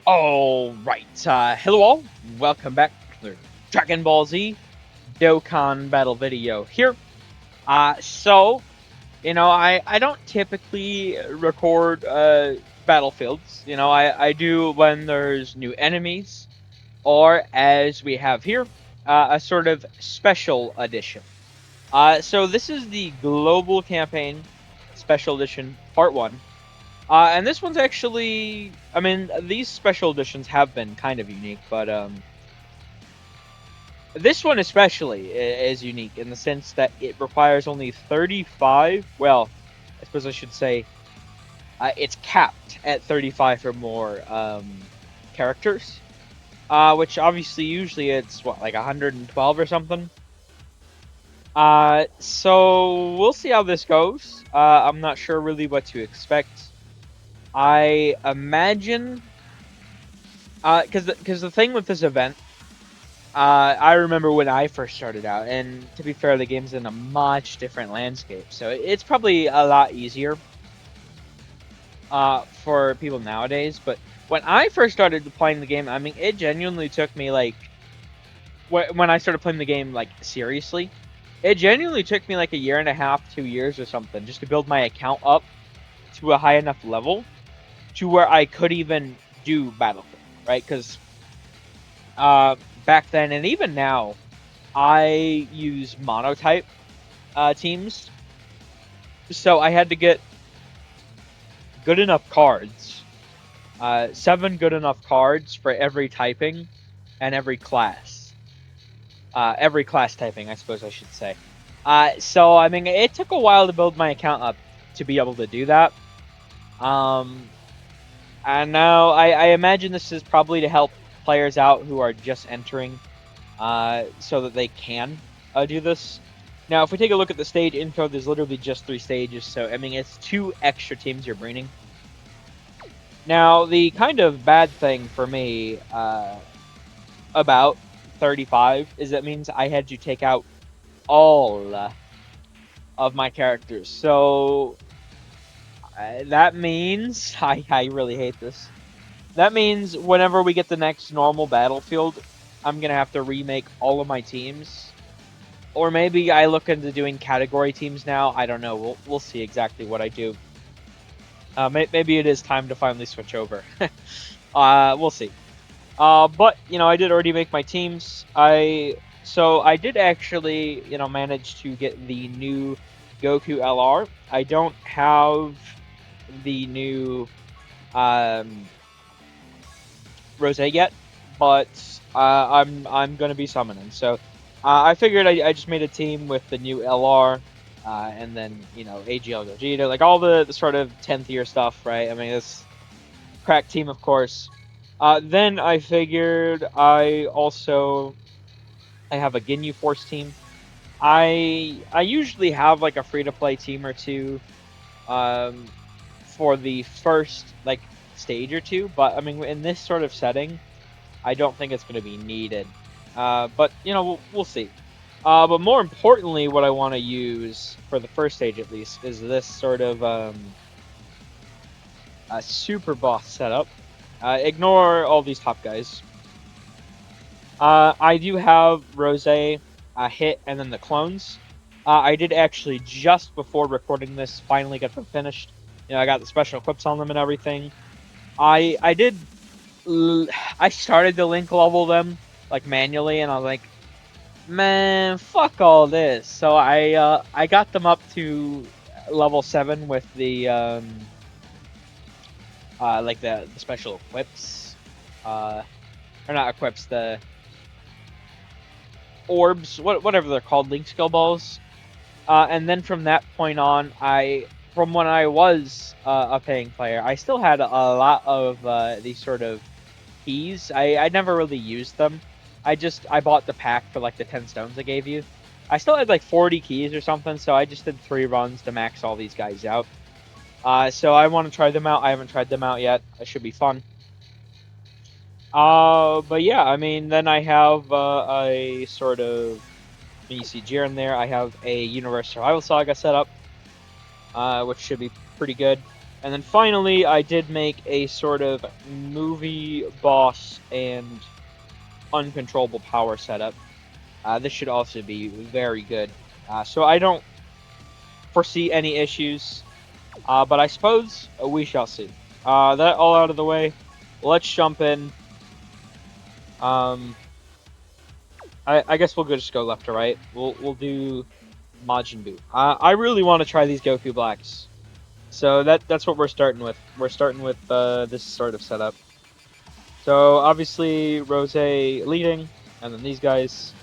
Alright, hello all, welcome back to the Dragon Ball Z Dokkan battle video here. I don't typically record, battlefields. I do when there's new enemies, or as we have here, a sort of special edition. So this is the Global Campaign Special Edition Part 1. And this one's actually, I mean, these special editions have been kind of unique, but this one especially is unique in the sense that it requires only 35. Well, I suppose I should say it's capped at 35 or more characters, which obviously usually it's what, like 112 or something. So we'll see how this goes. I'm not sure really what to expect. I imagine because the thing with this event, I remember when I first started out, and to be fair, the game's in a much different landscape, so it's probably a lot easier for people nowadays. But when I first started playing the game, I mean, it genuinely took me like when I started playing the game like seriously, it genuinely took me like a year and a half, 2 years or something, just to build my account up to a high enough level to where I could even do Battlefield, right? Because uh, back then and even now, I use monotype teams, so I had to get good enough cards, 7 good enough cards for every typing and every class typing, I suppose I should say. So I mean, it took a while to build my account up to be able to do that. Um, and now I imagine this is probably to help players out who are just entering, so that they can do this. Now, if we take a look at the stage info, there's literally just 3 stages, so I mean, it's 2 extra teams you're bringing. Now, the kind of bad thing for me about 35 is that means I had to take out all of my characters. So that means I really hate this. That means whenever we get the next normal battlefield, I'm gonna have to remake all of my teams. Or maybe I look into doing category teams now. I don't know. We'll see exactly what I do. Maybe it is time to finally switch over. We'll see. But I did already make my teams. I did actually manage to get the new Goku LR. I don't have the new Rose yet, but I'm gonna be summoning. So I figured I just made a team with the new LR, and then AGL Gogeta, like all the sort of 10th year stuff, right? I mean, it's crack team, of course. Then I figured I have a Ginyu Force team. I usually have like a free to play team or two, um, for the first like stage or two, but I mean in this sort of setting, I don't think it's going to be needed. But we'll see. But more importantly, what I want to use for the first stage at least is this sort of super boss setup. Ignore all these top guys. I do have Rose, Hit, and then the clones. I did actually just before recording this finally get them finished. I got the special equips on them and everything. I did. I started to link level them like manually, and I was like, man, fuck all this. So I got them up to level 7 with the like the special equips, or not equips, the orbs, whatever they're called, link skill balls. And then from that point on, from when I was a paying player, I still had a lot of these sort of keys. I never really used them. I bought the pack for like the 10 stones I gave you. I still had like 40 keys or something, so I just did 3 runs to max all these guys out. So I want to try them out. I haven't tried them out yet. It should be fun. But yeah, I mean, then I have a sort of, you see Jiren there. I have a Universe Survival Saga set up, which should be pretty good. And then finally, I did make a sort of movie boss and uncontrollable power setup. This should also be very good. So I don't foresee any issues, but I suppose we shall see. That all out of the way, let's jump in. I guess we'll just go left to right. We'll do Majin Buu. I really want to try these Goku Blacks. So that's what we're starting with. We're starting with this sort of setup. So obviously Rose leading, and then these guys.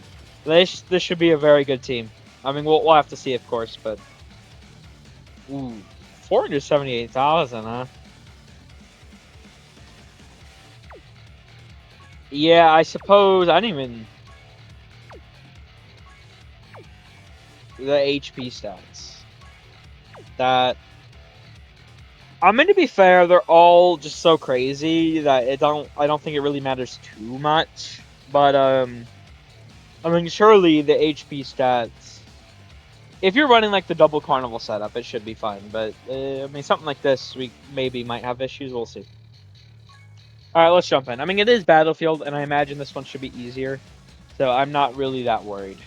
This should be a very good team. I mean, we'll have to see, of course, but ooh, 478,000, huh? Yeah, I suppose I didn't even the HP stats. That I mean, to be fair, they're all just so crazy that I don't think it really matters too much. But I mean, surely the HP stats. If you're running like the double carnival setup, it should be fine. But I mean, something like this, we maybe might have issues. We'll see. All right, let's jump in. I mean, it is Battlefield, and I imagine this one should be easier, so I'm not really that worried.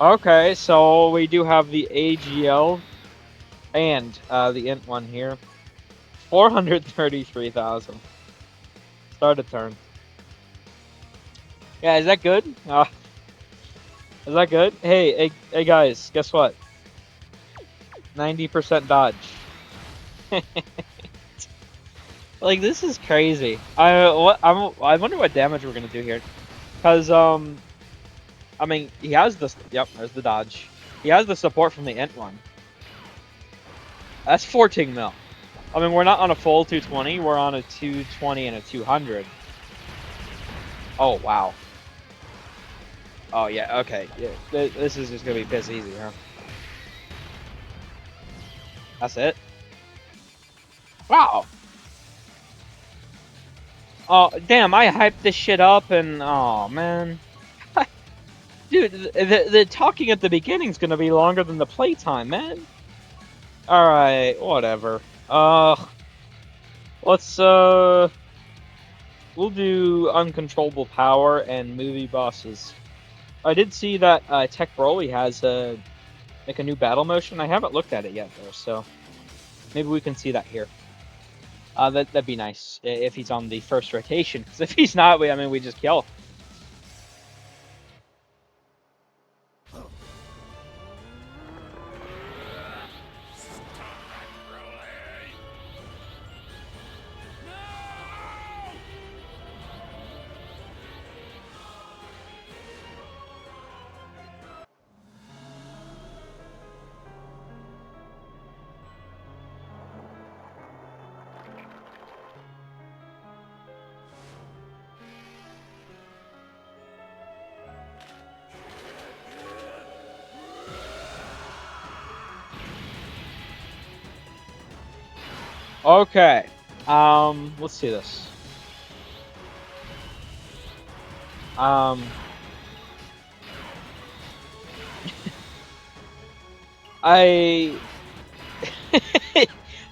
Okay, so we do have the AGL and the int one here. 433,000. Start a turn. Yeah, is that good? Is that good? Hey guys, guess what? 90% dodge. Like, this is crazy. I wonder what damage we're gonna do here, cause I mean, he has the there's the dodge. He has the support from the int one. That's 14 mil. I mean, we're not on a full 220. We're on a 220 and a 200. Oh wow. Oh yeah. Okay. Yeah. This is just gonna be piss easy, huh? That's it. Wow. Oh, damn, I hyped this shit up and, oh, man. Dude, the talking at the beginning is going to be longer than the playtime, man. Alright, whatever. Let's, we'll do uncontrollable power and movie bosses. I did see that, Tech Broly has, like a new battle motion. I haven't looked at it yet, though, so maybe we can see that here. That'd be nice if he's on the first rotation. Because if he's not, I mean, we just kill. Okay. Let's see this. I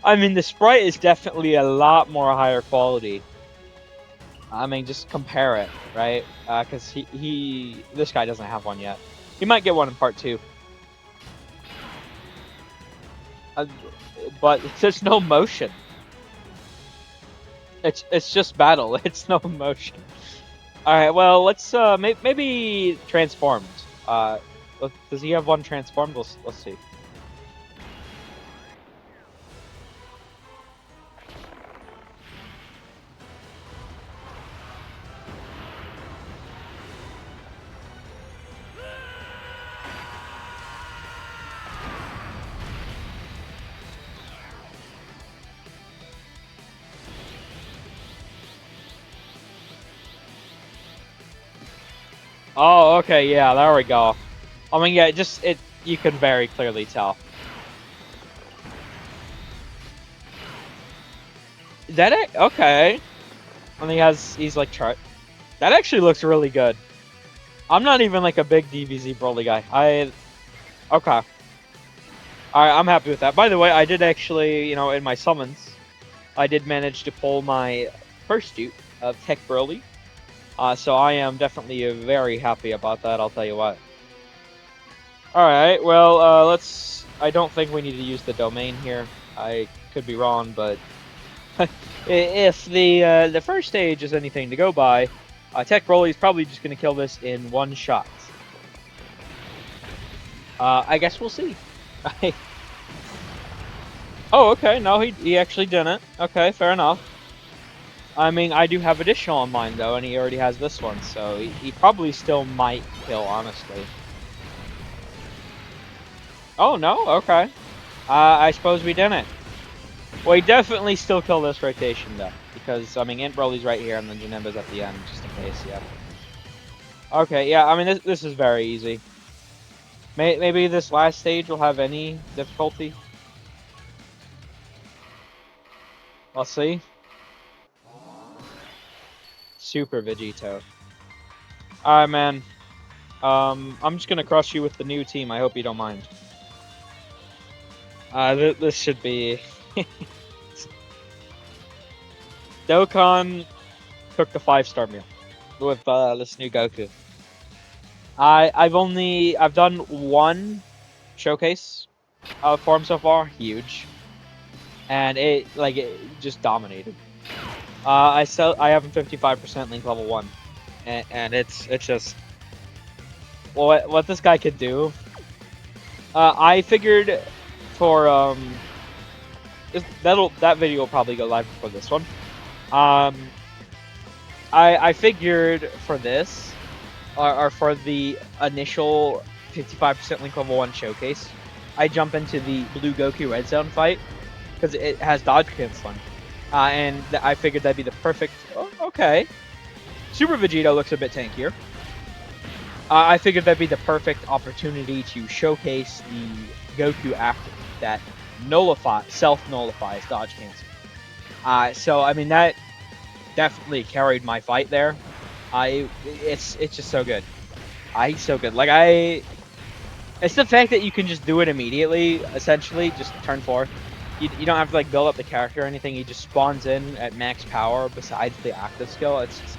I mean, the sprite is definitely a lot more higher quality. I mean, just compare it, right? Because this guy doesn't have one yet. He might get one in part 2. But there's no motion. It's just battle. It's no motion. All right. Well, let's maybe transformed. Does he have one transformed? Let's see. Oh, okay, yeah, there we go. I mean, yeah, you can very clearly tell. Okay. And he's like chart. That actually looks really good. I'm not even like a big DBZ Broly guy. Okay. Alright, I'm happy with that. By the way, I did actually, in my summons, I did manage to pull my first dupe of Tech Broly. So I am definitely very happy about that, I'll tell you what. Alright, well, I don't think we need to use the domain here. I could be wrong, but if the first stage is anything to go by, Tech Broly is probably just going to kill this in one shot. I guess we'll see. Oh, okay, no, he actually didn't. Okay, fair enough. I mean, I do have additional on mine, though, and he already has this one, so he probably still might kill, honestly. Oh, no? Okay. I suppose we didn't. Well, he definitely still kill this rotation, though, because, I mean, Int Broly's right here, and then Janemba's at the end, just in case, yeah. Okay, yeah, I mean, this is very easy. Maybe this last stage will have any difficulty. Let's see. Super Vegito. Alright, man. I'm just gonna crush you with the new team. I hope you don't mind. This should be... Dokkan cooked a 5-star meal with this new Goku. I've done one showcase for him so far, huge, and it just dominated. I have him 55% Link level 1, and it's just what this guy could do. I figured for that video will probably go live before this one. I figured for this, or for the initial 55% Link level 1 showcase, I jump into the Blue Goku Red Zone fight because it has dodge canceling, and I figured that'd be the perfect. Oh, okay, Super Vegito looks a bit tankier. I figured that'd be the perfect opportunity to showcase the Goku active that self-nullifies dodge cancel. So I mean that definitely carried my fight there. It's just so good. He's so good. It's the fact that you can just do it immediately. Essentially, just turn 4. You don't have to build up the character or anything. He just spawns in at max power. Besides the active skill, it's just...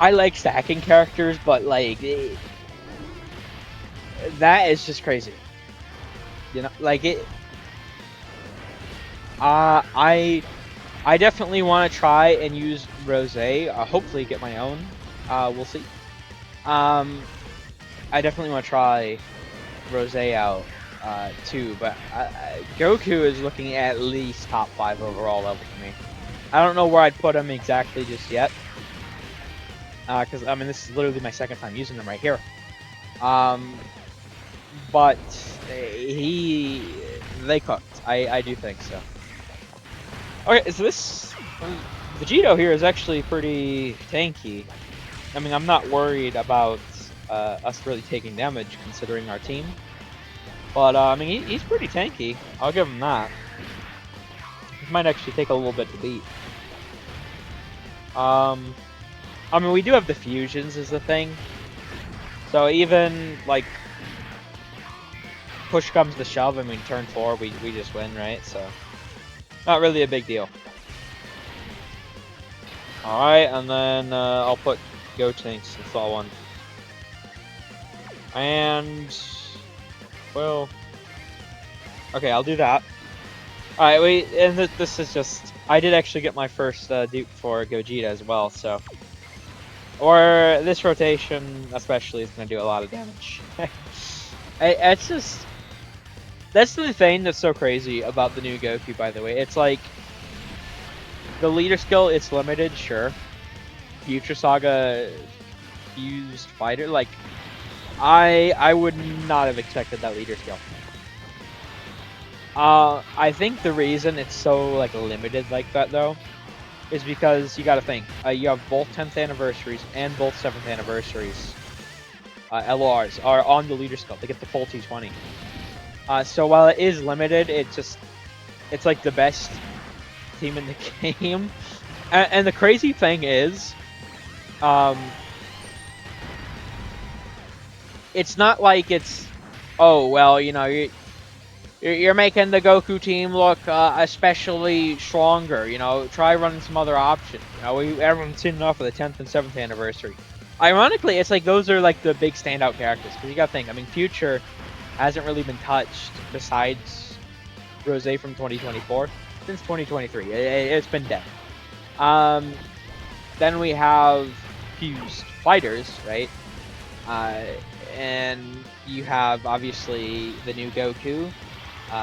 I like stacking characters, but that is just crazy. I definitely want to try and use Rose. Hopefully get my own. We'll see. I definitely want to try Rose out too, but Goku is looking at least top 5 overall level for me. I don't know where I'd put him exactly just yet, because I mean this is literally my second time using him right here. But they cooked. I do think so. Okay, so this Vegito here is actually pretty tanky. I mean, I'm not worried about us really taking damage considering our team. But I mean, he's pretty tanky. I'll give him that. It might actually take a little bit to beat. I mean, we do have the fusions is the thing. So even push comes to shove, I mean, turn 4, we just win, right? So not really a big deal. Alright, and then I'll put Gotenks, that's all one. And, well, okay, I'll do that. Alright, and this is just, I did actually get my first dupe for Gogeta as well, so. Or this rotation, especially, is going to do a lot of damage. It's just, that's the thing that's so crazy about the new Goku, by the way. It's like, the leader skill, it's limited, sure. Future Saga fused fighter, I would not have expected that leader skill. I think the reason it's so limited like that though is because you got to think you have both 10th anniversaries and both 7th anniversaries LRs are on the leader skill. They get the full 220. So while it is limited, it's like the best team in the game. And the crazy thing is, it's not like it's oh well, you're making the Goku team look especially stronger. Try running some other options. Everyone's seen enough for the 10th and 7th anniversary. Ironically, it's like those are like the big standout characters because you got to think. I mean, Future hasn't really been touched besides Rose from 2024 since 2023. It's been dead. Um, then we have fused fighters, right? Uh, and you have obviously the new Goku,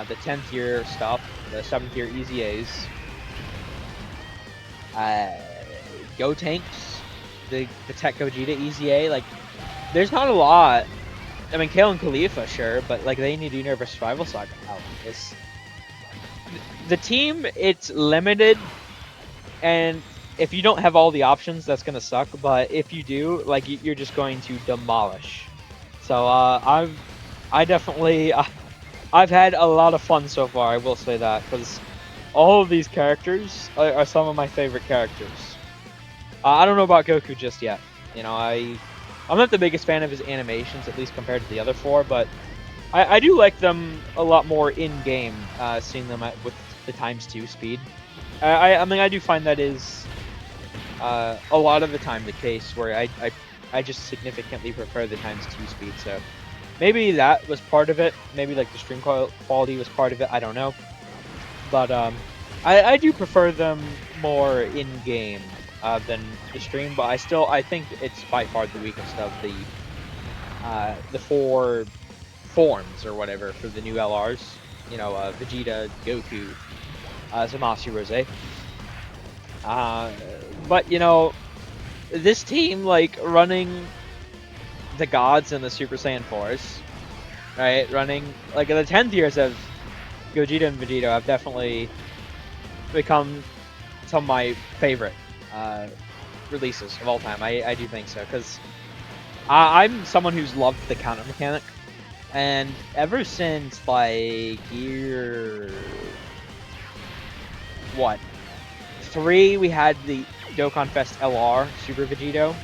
the 10th year stuff, the 7th year EZAs, Go Tanks, the Tech Gogeta EZA. Like, there's not a lot. I mean, Kale and Khalifa, sure, but like they need Universe Survival Saga out. The team, it's limited, and if you don't have all the options, that's gonna suck. But if you do, like, you're just going to demolish. So I definitely, I've had a lot of fun so far. I will say that because all of these characters are some of my favorite characters. I don't know about Goku just yet. I'm not the biggest fan of his animations, at least compared to the other four, but I do like them a lot more in game, seeing them with the ×2 speed. I mean, I do find that is a lot of the time the case where I just significantly prefer the ×2 speed. So maybe that was part of it. Maybe like the stream quality was part of it. I don't know, but I do prefer them more in game than the stream. But I think it's by far the weakest of the four forms or whatever for the new LRs. Vegeta, Goku, Zamasu, Rose. But this team, like, running the gods and the Super Saiyan 4s, right? Running, like, the 10th years of Gogeta and Vegeta have definitely become some of my favorite releases of all time. I do think so, because I'm someone who's loved the counter mechanic, and ever since, like, year... what? 3, we had the Dokkan Fest LR Super Vegito.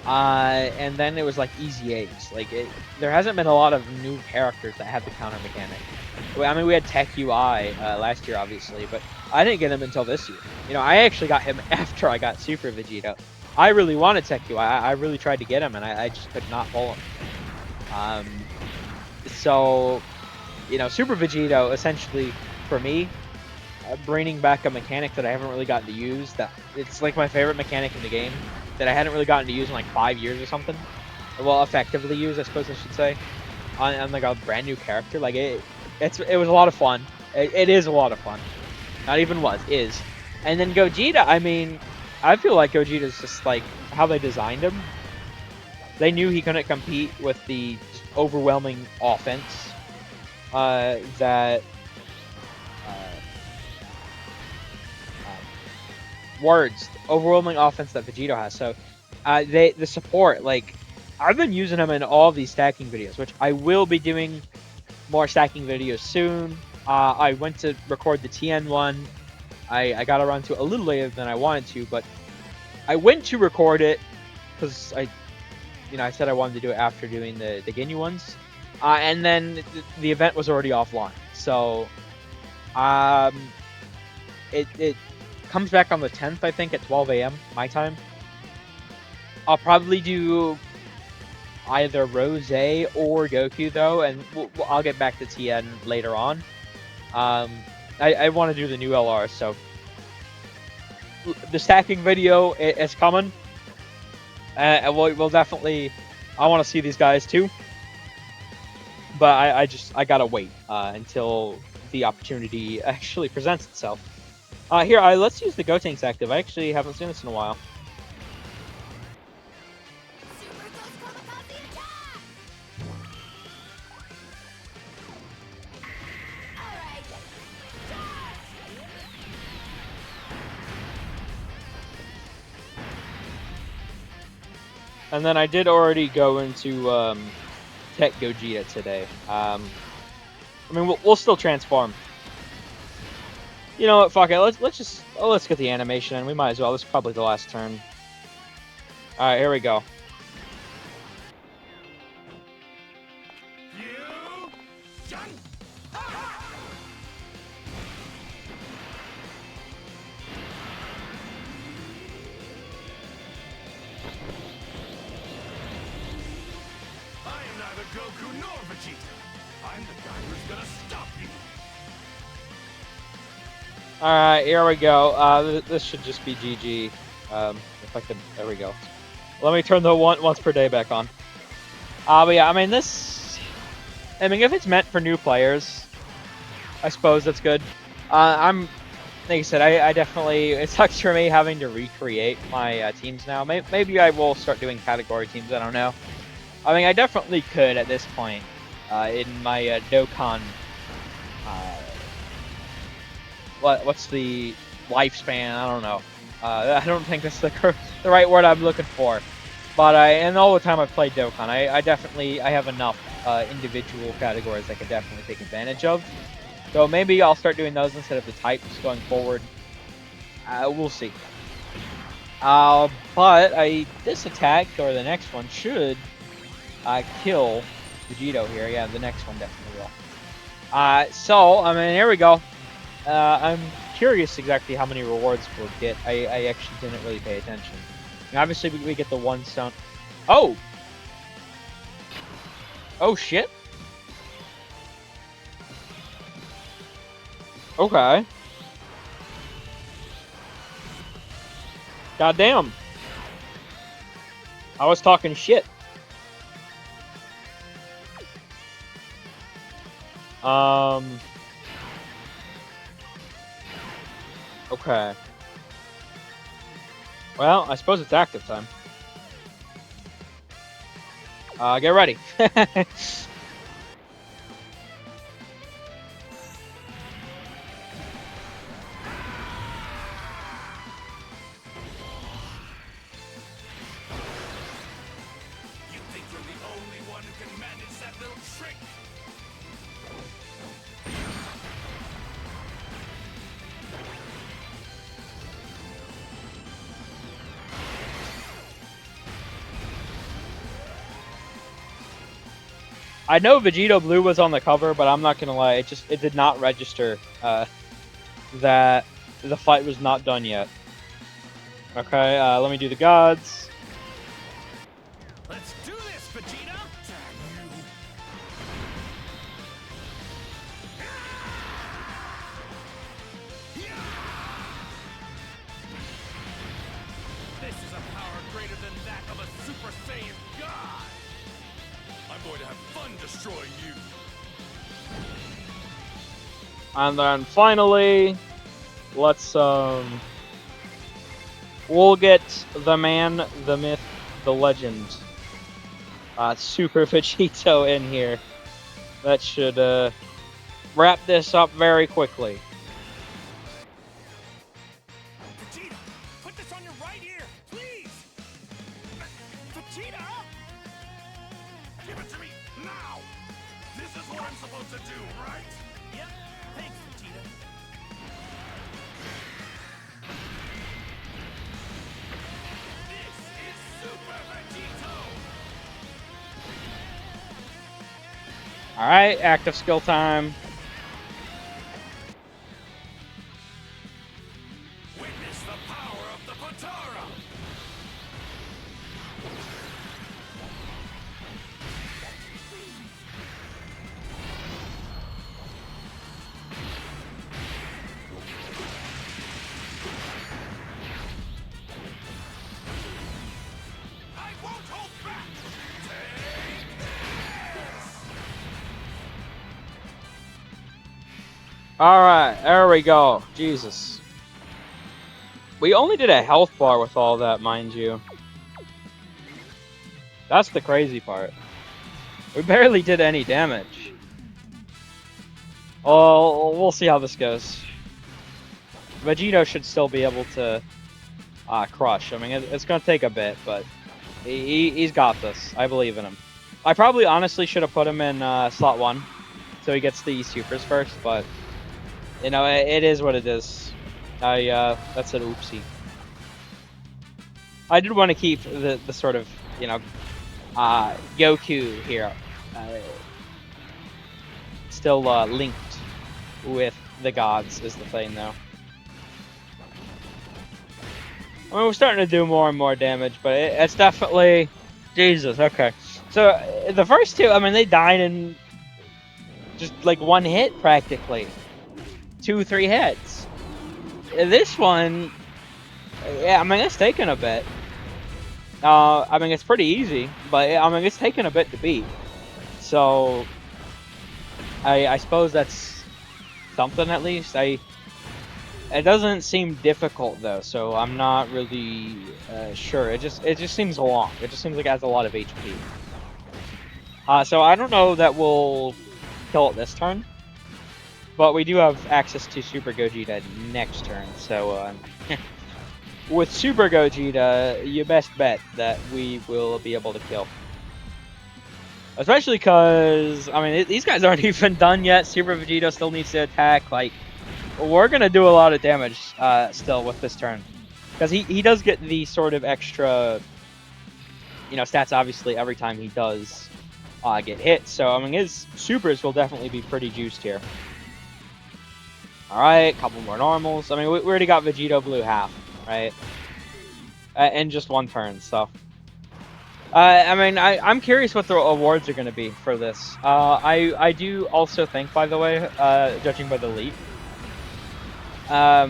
And then it was like EZAs. Like, there hasn't been a lot of new characters that have the counter mechanic. I mean, we had Tech UI last year, obviously, but I didn't get him until this year. I actually got him after I got Super Vegito. I really wanted Tech UI. I really tried to get him, and I just could not pull him. So, Super Vegito, essentially, for me, bringing back a mechanic that I haven't really gotten to use, that it's like my favorite mechanic in the game, that I hadn't really gotten to use in like 5 years or something. Well, effectively use, I suppose I should say, on like a brand new character. Like, it was a lot of fun. It is a lot of fun. Not even was, is. And then Gogeta, I mean, I feel like Gogeta's just like how they designed him. They knew he couldn't compete with the overwhelming offense that overwhelming offense that Vegito has. So the support, like, I've been using him in all these stacking videos, which I will be doing more stacking videos soon. I went to record the TN one. I got around to it a little later than I wanted to, but I went to record it because I said I wanted to do it after doing the Ginyu ones. And then the event was already offline. So it comes back on the 10th, I think, at 12 a.m. my time. I'll probably do either Rose or Goku, though, and I'll get back to TN later on. I want to do the new LR, so the stacking video is coming. And we'll definitely... I want to see these guys, too. But I gotta wait until the opportunity actually presents itself. Here, let's use the Gotenks active. I actually haven't seen this in a while. And then I did already go into Tech Gogeta today. I mean, we'll still transform. You know what? Fuck it. Let's get the animation, and we might as well. This is probably the last turn. All right, here we go. I'm the guy who's gonna stop you. Alright, here we go. This should just be GG. If I could, there we go. Let me turn the once per day back on. But yeah, I mean if it's meant for new players, I suppose that's good. Like I said, I definitely, it sucks for me having to recreate my teams now. Maybe I will start doing category teams, I don't know. I mean, I definitely could at this point, in my Dokkan, what's the lifespan? I don't know. I don't think that's the right word I'm looking for. But and all the time I've played Dokkan, I have enough individual categories I could definitely take advantage of. So maybe I'll start doing those instead of the types going forward. We'll see. But this attack, or the next one, should kill Vegito here. Yeah, the next one definitely will. So, I mean, here we go. I'm curious exactly how many rewards we'll get. I actually didn't really pay attention. And obviously, we get the 1 stone. Oh! Oh, shit. Okay. Goddamn. I was talking shit. Okay. Well, I suppose it's active time. Get ready. I know Vegito Blue was on the cover, but I'm not gonna lie, it did not register that the fight was not done yet. Okay, let me do the gods. Let's do this, Vegeta! This is a power greater than that of a Super Saiyan God! I'm going to have fun destroying you! And then finally, let's we'll get the man, the myth, the legend, Super Vegito in here. That should wrap this up very quickly. Vegeta, put this on your right ear, please! Vegeta! Give it to me now! This is what I'm supposed to do, right? Yep. Thanks, Vegeta. This is Super Vegito! Alright, active skill time. Witness the power of the Potara! I won't hold back! Take this! Alright, there we go. Jesus. We only did a health bar with all that, mind you. That's the crazy part. We barely did any damage. Oh, we'll see how this goes. Vegito should still be able to crush. I mean, it's going to take a bit, but he's got this. I believe in him. I probably honestly should have put him in slot 1, so he gets the supers first, but you know, it is what it is. That's an oopsie. I did want to keep the sort of, you know, Goku here. Still linked with the gods is the thing, though. I mean, we're starting to do more and more damage, but it's definitely... Jesus, okay. So, the first two, I mean, they died in just like one hit practically, 2-3 hits. This one, yeah, I mean it's taken a bit. I mean it's pretty easy, but I mean it's taken a bit to beat. So I suppose that's something at least. It doesn't seem difficult though, so I'm not really sure. It just seems long. It just seems like it has a lot of HP. So I don't know that we'll kill it this turn, but we do have access to Super Gogeta next turn. So with Super Gogeta, you best bet that we will be able to kill. Especially because, I mean, these guys aren't even done yet. Super Vegeta still needs to attack. Like, we're going to do a lot of damage still with this turn. Because he does get the sort of extra, stats, obviously, every time he does get hit. So, I mean, his supers will definitely be pretty juiced here. Alright, couple more normals. I mean, we already got Vegito Blue half, right? In just one turn, so... I mean, I'm curious what the awards are going to be for this. I do also think, by the way, judging by the lead, I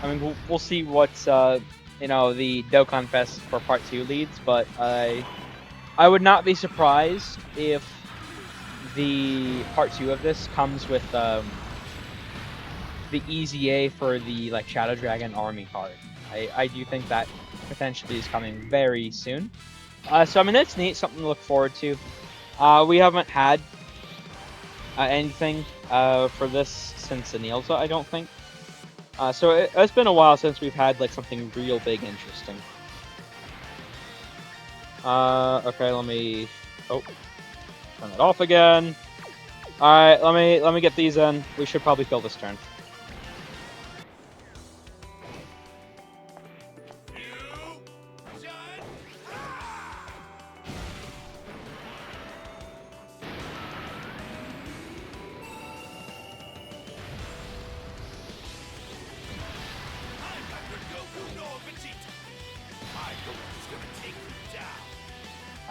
mean, we'll see what, the Dokkan Fest for Part 2 leads, but I would not be surprised if the Part 2 of this comes with, the EZA for the, like, Shadow Dragon Army card. I do think that potentially is coming very soon. So, I mean, that's neat, something to look forward to. We haven't had anything for this since Anilza, I don't think. So it's been a while since we've had, like, something real big interesting. Okay, let me... Oh, turn it off again. Alright, let me get these in. We should probably kill this turn.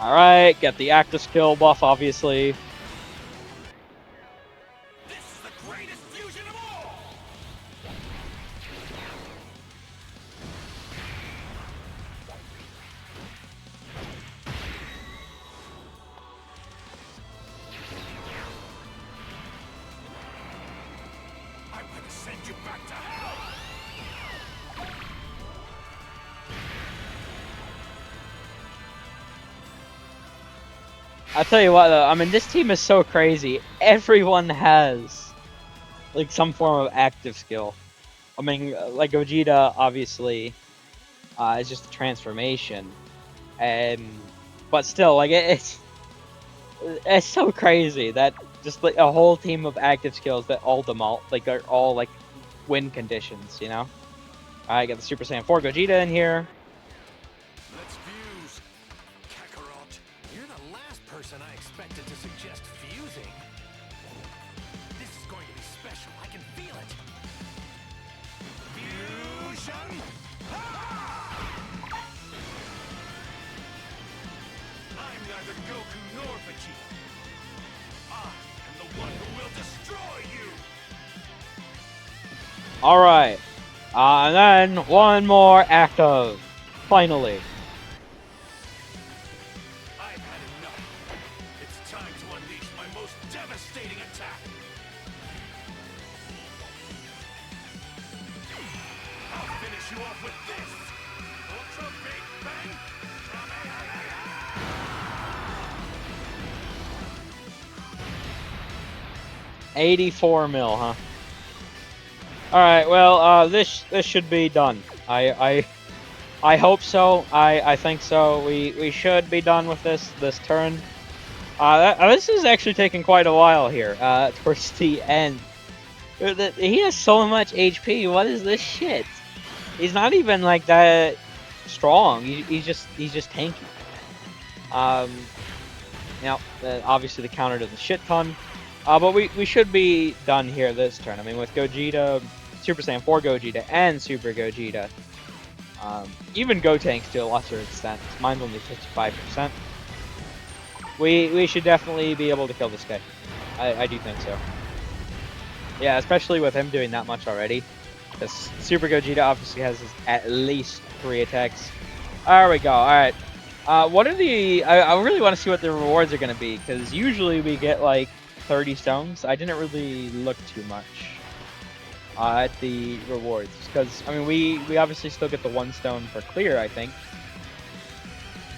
Alright, get the active skill buff, obviously. This is the greatest fusion of all! I'm going to send you back to hell! I'll tell you what, though, I mean, this team is so crazy. Everyone has, like, some form of active skill. I mean, like, Gogeta, obviously, is just a transformation. But still, like, it's so crazy that just, like, a whole team of active skills that all are all, like, win conditions, you know? I got the Super Saiyan 4 Gogeta in here. Let's fuse. Kakarot, you're the last person I expected to suggest fusing. This is going to be special. I can feel it. Fusion! I'm neither Goku nor Vegeta. I am the one who will destroy you! Alright. And then one more active. Finally. I've had enough. It's time to unleash my most devastating attack. I'll finish you off with this. Ultra Big Bang. 84 mil, huh? Alright, well, this should be done. I hope so. I think so. We should be done with this turn. This is actually taking quite a while here, towards the end. He has so much HP. What is this shit? He's not even, like, that strong. He's just tanky. Obviously the counter does a shit ton. But we should be done here this turn. I mean, with Gogeta, Super Saiyan 4 Gogeta, and Super Gogeta. Even Gotenks to a lesser extent. Mine's only 55%. We should definitely be able to kill this guy. I do think so. Yeah, especially with him doing that much already. This Super Gogeta obviously has at least 3 attacks. There we go. All right. What are the? I really want to see what the rewards are going to be, because usually we get like 30 stones. I didn't really look too much at the rewards, because I mean we obviously still get the 1 stone for clear. I think.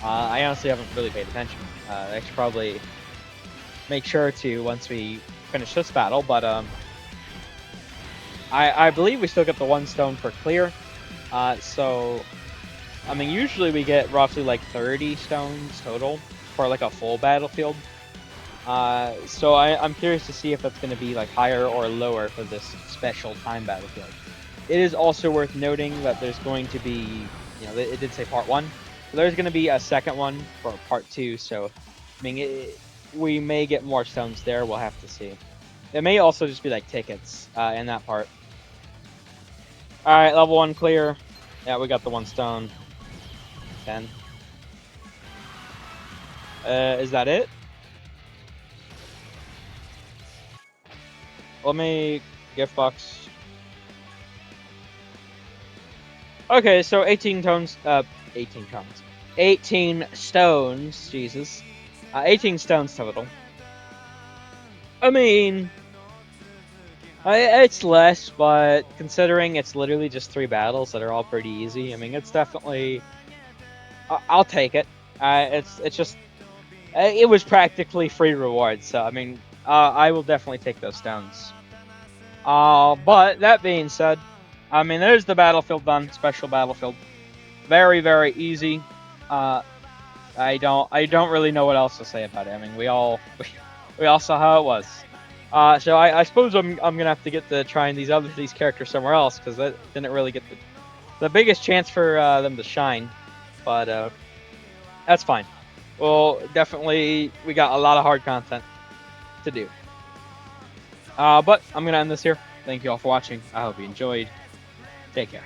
I honestly haven't really paid attention. I should probably make sure to once we finish this battle, but I believe we still get the 1 stone for clear. So I mean, usually we get roughly like 30 stones total for like a full battlefield. So I'm curious to see if that's going to be like higher or lower for this special time battlefield. It is also worth noting that there's going to be, it did say part 1. So there's going to be a second one for part 2. So, I mean, we may get more stones there. We'll have to see. It may also just be like tickets in that part. All right, level 1 clear. Yeah, we got the 1 stone. 10. Is that it? Let me gift box. Okay, so 18 tones. 18 tones. 18 stones. Jesus. 18 stones total. I mean, it's less, but considering it's literally just 3 battles that are all pretty easy, I mean, it's definitely. I'll take it. It's just. It was practically free rewards, so I mean, I will definitely take those stones. But that being said, I mean, there's the battlefield done, special battlefield. Very, very easy. I don't really know what else to say about it. I mean, we all saw how it was. So I suppose I'm gonna have to get to trying these characters somewhere else, because that didn't really get the biggest chance for them to shine. But that's fine. Well, definitely we got a lot of hard content to do. But I'm gonna end this here. Thank you all for watching. I hope you enjoyed. Take care.